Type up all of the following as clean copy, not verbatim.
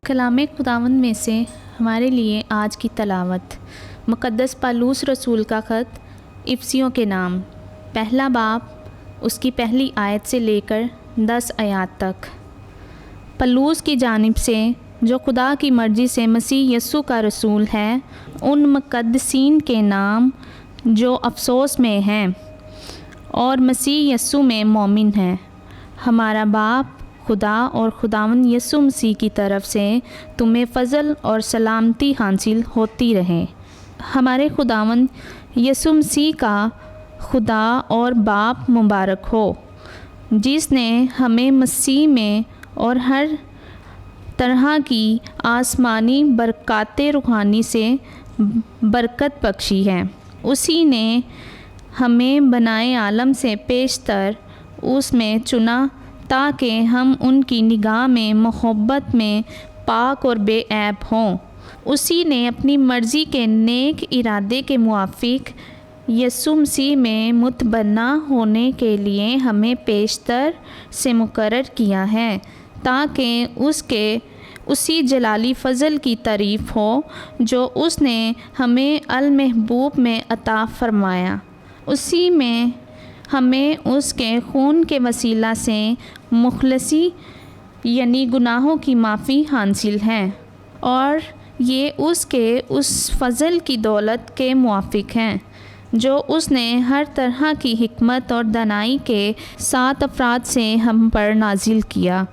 कलाम खुदावंद में से हमारे लिए आज की तलावत मुक़द्दस पौलुस रसूल का ख़त इफिसियों के नाम, पहला बाब, उसकी पहली आयत से लेकर 10 आयत तक। पौलुस की जानिब से जो खुदा की मर्ज़ी से मसीह यस्सु का रसूल है, उन मुक़द्दसीन के नाम जो अफ़सोस में हैं और मसीह यस्सु में मोमिन हैं। हमारा बाप खुदा और खुदावंद यस्सु मसीह की तरफ से तुम्हें फ़ज़ल और सलामती हासिल होती रहे। हमारे खुदावंद यस्सु मसीह का खुदा और बाप मुबारक हो, जिसने हमें मसीह में और हर तरह की आसमानी बरक़ात रूहानी से बरकत बख्शी है। उसी ने हमें बनाए आलम से पेशतर उसमें चुना ताकि हम उनकी निगाह में मोहब्बत में पाक और बेऐब हों। उसी ने अपनी मर्ज़ी के नेक इरादे के मुआफ़िक यस्सु मसीह में मुतबन्ना होने के लिए हमें पेशतर से मुकर्रर किया है, ताकि उसके उसी जलाली फ़ज़ल की तारीफ़ हो जो उसने हमें अल महबूब में अता फ़रमाया। उसी में हमें उसके खून के वसीला से मुखलसी यानी गुनाहों की माफ़ी हासिल है, और ये उसके उस फ़ज़ल की दौलत के मुआफ़िक हैं जो उसने हर तरह की हिकमत और दानाई के साथ अफराद से हम पर नाजिल किया,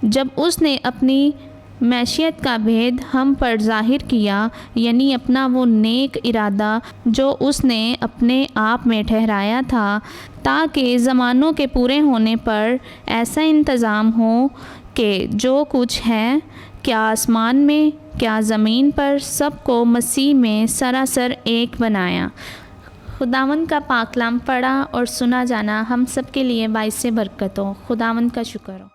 जब उसने अपनी मैशियत का भेद हम पर ज़ाहिर किया, यानी अपना वो नेक इरादा जो उसने अपने आप में ठहराया था, ताकि ज़मानों के पूरे होने पर ऐसा इंतज़ाम हो कि जो कुछ है, क्या आसमान में क्या ज़मीन पर, सबको मसीह में सरासर एक बनाया। खुदावंद का पाक कलाम पढ़ा और सुना जाना हम सब के लिए बाइस बरकत हो। खुदावंद का शुक्र हो।